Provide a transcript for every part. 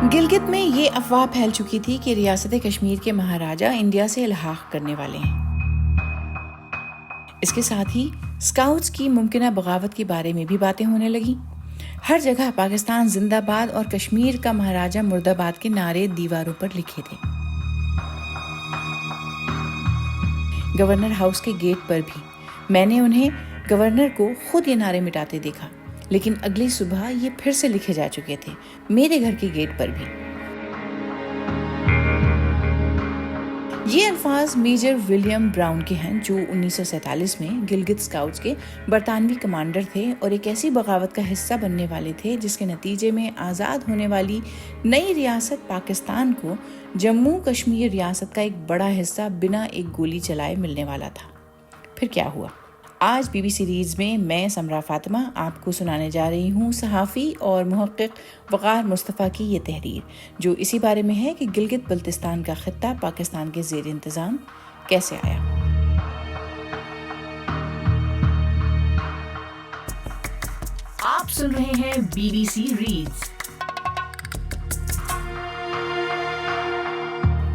گلگت میں یہ افواہ پھیل چکی تھی کہ ریاست کشمیر کے مہاراجہ انڈیا سے الحاق کرنے والے ہیں۔ اس کے ساتھ ہی اسکاؤٹس کی ممکنہ بغاوت کے بارے میں بھی باتیں ہونے لگیں۔ ہر جگہ پاکستان زندہ باد اور کشمیر کا مہاراجہ مرد آباد کے نعرے دیواروں پر لکھے تھے۔ گورنر ہاؤس کے گیٹ پر بھی میں نے انہیں گورنر کو خود یہ نعرے مٹاتے دیکھا، لیکن اگلی صبح یہ پھر سے لکھے جا چکے تھے میرے گھر کے گیٹ پر بھی۔ یہ الفاظ میجر ولیم براؤن کے ہیں، جو 1947 میں گلگت اسکاؤٹس کے برطانوی کمانڈر تھے اور ایک ایسی بغاوت کا حصہ بننے والے تھے جس کے نتیجے میں آزاد ہونے والی نئی ریاست پاکستان کو جموں کشمیر ریاست کا ایک بڑا حصہ بنا ایک گولی چلائے ملنے والا تھا۔ پھر کیا ہوا؟ آج بی بی سیریز میں میں سمرا فاطمہ آپ کو سنانے جا رہی ہوں صحافی اور محقق وقار مصطفیٰ کی یہ تحریر، جو اسی بارے میں ہے کہ گلگت بلتستان کا خطہ پاکستان کے زیر انتظام کیسے آیا۔ آپ سن رہے ہیں بی بی سی ریڈز۔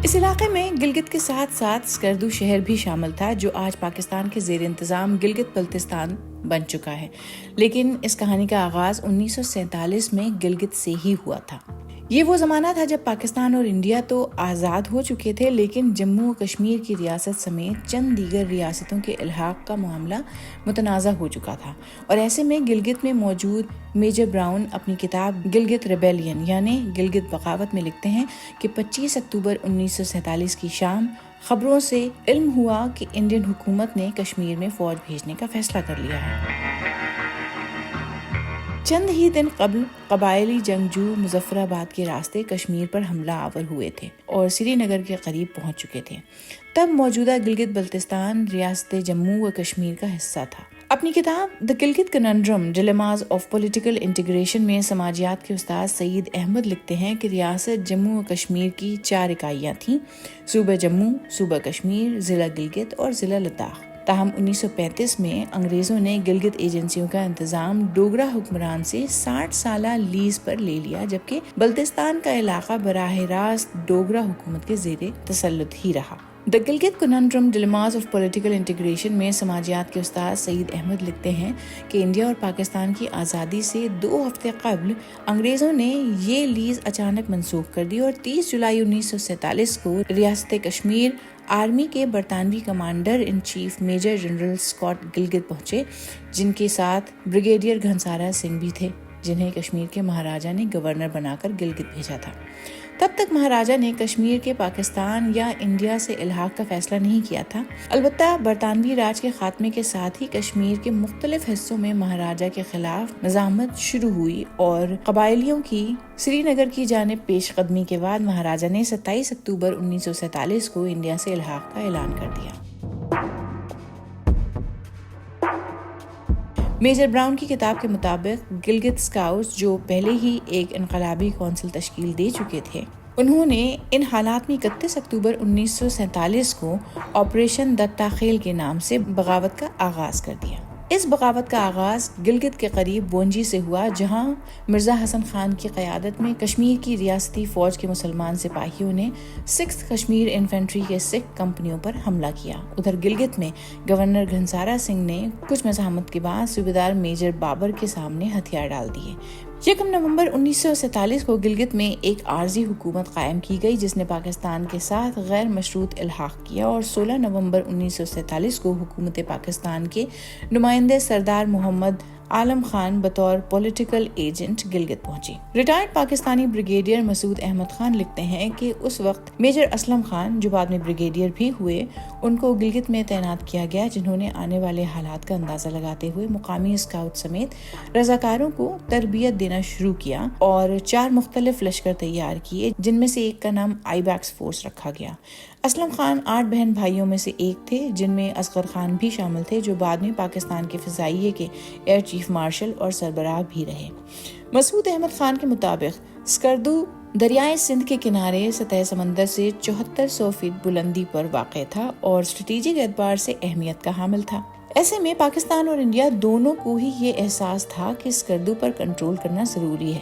اس علاقے میں گلگت کے ساتھ ساتھ اسکردو شہر بھی شامل تھا، جو آج پاکستان کے زیر انتظام گلگت بلتستان بن چکا ہے، لیکن اس کہانی کا آغاز 1947 میں گلگت سے ہی ہوا تھا۔ یہ وہ زمانہ تھا جب پاکستان اور انڈیا تو آزاد ہو چکے تھے، لیکن جموں و کشمیر کی ریاست سمیت چند دیگر ریاستوں کے الحاق کا معاملہ متنازع ہو چکا تھا، اور ایسے میں گلگت میں موجود میجر براؤن اپنی کتاب گلگت ریبیلین یعنی گلگت بغاوت میں لکھتے ہیں کہ 25 اکتوبر 1947 کی شام خبروں سے علم ہوا کہ انڈین حکومت نے کشمیر میں فوج بھیجنے کا فیصلہ کر لیا ہے۔ چند ہی دن قبل قبائلی جنگجو مظفر آباد کے راستے کشمیر پر حملہ آور ہوئے تھے اور سری نگر کے قریب پہنچ چکے تھے۔ تب موجودہ گلگت بلتستان ریاست جموں و کشمیر کا حصہ تھا۔ اپنی کتاب the Gilgit conundrum dilemmas of political integration میں سماجیات کے استاد سعید احمد لکھتے ہیں کہ ریاست جموں و کشمیر کی 4 اکائیاں تھیں: صوبہ جموں، صوبہ کشمیر، ضلع گلگت اور ضلع لداخ۔ تاہم 1935 میں انگریزوں نے گلگت ایجنسیوں کا انتظام ڈوگرا حکمران سے 60 سالہ لیز پر لے لیا، جبکہ بلتستان کا علاقہ براہ راست ڈوگرا حکومت کے زیر تسلط ہی رہا۔ The Gilgit conundrum dilemmas of political integration میں سماجیات کے استاد سعید احمد لکھتے ہیں کہ انڈیا اور پاکستان کی آزادی سے 2 ہفتے قبل انگریزوں نے یہ لیز اچانک منسوخ کر دی اور 30 جولائی 1947 کو ریاست کشمیر آرمی کے برطانوی commander in chief major general Scott Gilgit پہنچے، جن کے ساتھ بریگیڈیئر گھنسارا سنگھ بھی تھے، جنہیں کشمیر کے مہاراجہ نے گورنر بنا کر گلگت بھیجا تھا۔ تب تک مہاراجہ نے کشمیر کے پاکستان یا انڈیا سے الحاق کا فیصلہ نہیں کیا تھا۔ البتہ برطانوی راج کے خاتمے کے ساتھ ہی کشمیر کے مختلف حصوں میں مہاراجہ کے خلاف مزاحمت شروع ہوئی اور قبائلیوں کی سری نگر کی جانب پیش قدمی کے بعد مہاراجہ نے 27 اکتوبر 1947 کو انڈیا سے الحاق کا اعلان کر دیا۔ میجر براؤن کی کتاب کے مطابق گلگت اسکاؤٹس، جو پہلے ہی ایک انقلابی کونسل تشکیل دے چکے تھے، انہوں نے ان حالات میں 31 اکتوبر 1947 کو آپریشن دتا خیل کے نام سے بغاوت کا آغاز کر دیا۔ اس بغاوت کا آغاز گلگت کے قریب بونجی سے ہوا، جہاں مرزا حسن خان کی قیادت میں کشمیر کی ریاستی فوج کے مسلمان سپاہیوں نے 6 کشمیر انفینٹری کے سکھ کمپنیوں پر حملہ کیا۔ ادھر گلگت میں گورنر گھنسارا سنگھ نے کچھ مزاحمت کے بعد صوبیدار میجر بابر کے سامنے ہتھیار ڈال دیے۔ 1 نومبر 1947 کو گلگت میں ایک عارضی حکومت قائم کی گئی، جس نے پاکستان کے ساتھ غیر مشروط الحاق کیا، اور 16 نومبر 1947 کو حکومت پاکستان کے نمائندے سردار محمد عالم خان بطور پولیٹیکل ایجنٹ گلگت پہنچی۔ ریٹائرڈ پاکستانی بریگیڈیئر مسعود احمد خان لکھتے ہیں کہ اس وقت میجر اسلم خان، جو بعد میں بریگیڈیئر بھی ہوئے، ان کو گلگت میں تعینات کیا گیا، جنہوں نے آنے والے حالات کا اندازہ لگاتے ہوئے مقامی اسکاؤٹ سمیت رضاکاروں کو تربیت دینا شروع کیا اور 4 مختلف لشکر تیار کیے، جن میں سے ایک کا نام آئی بیکس فورس رکھا گیا۔ اسلم خان 8 بہن بھائیوں میں سے ایک تھے، جن میں اصغر خان بھی شامل تھے، جو بعد میں پاکستان کے فضائیے کے ایئر چیف مارشل اور سربراہ بھی رہے۔ مسعود احمد خان کے مطابق اسکردو دریائے سندھ کے کنارے سطح سمندر سے 7400 فٹ بلندی پر واقع تھا اور اسٹریٹجک اعتبار سے اہمیت کا حامل تھا۔ ایسے میں پاکستان اور انڈیا دونوں کو ہی یہ احساس تھا کہ اسکردو پر کنٹرول کرنا ضروری ہے۔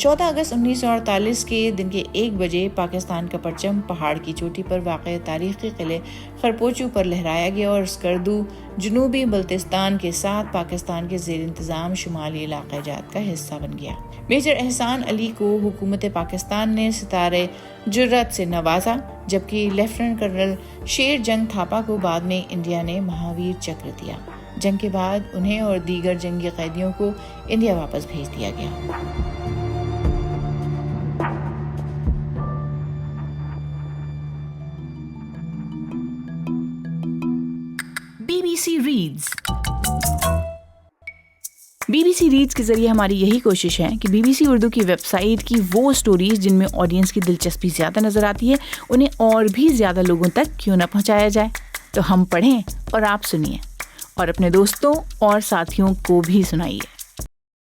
14 اگست 1948 کے دن کے 1 بجے پاکستان کا پرچم پہاڑ کی چوٹی پر واقع تاریخی قلعے خرپوچو پر لہرایا گیا اور اسکردو جنوبی بلتستان کے ساتھ پاکستان کے زیر انتظام شمالی علاقہ جات کا حصہ بن گیا۔ میجر احسان علی کو حکومت پاکستان نے ستارے جرات سے نوازا، جبکہ لیفٹیننٹ کرنل شیر جنگ تھاپا کو بعد میں انڈیا نے مہاویر چکر دیا۔ جنگ کے بعد انہیں اور دیگر جنگی قیدیوں کو انڈیا واپس بھیج دیا گیا۔ BBC reads. BBC ریڈز کے ذریعے ہماری یہی کوشش ہے کہ BBC اردو کی ویب سائٹ کی وہ سٹوریز جن میں آڈینس کی دلچسپی زیادہ نظر آتی ہے انہیں اور بھی زیادہ لوگوں تک کیوں نہ پہنچایا جائے۔ تو ہم پڑھیں اور آپ سنیے، اور اپنے دوستوں اور ساتھیوں کو بھی سنائیے۔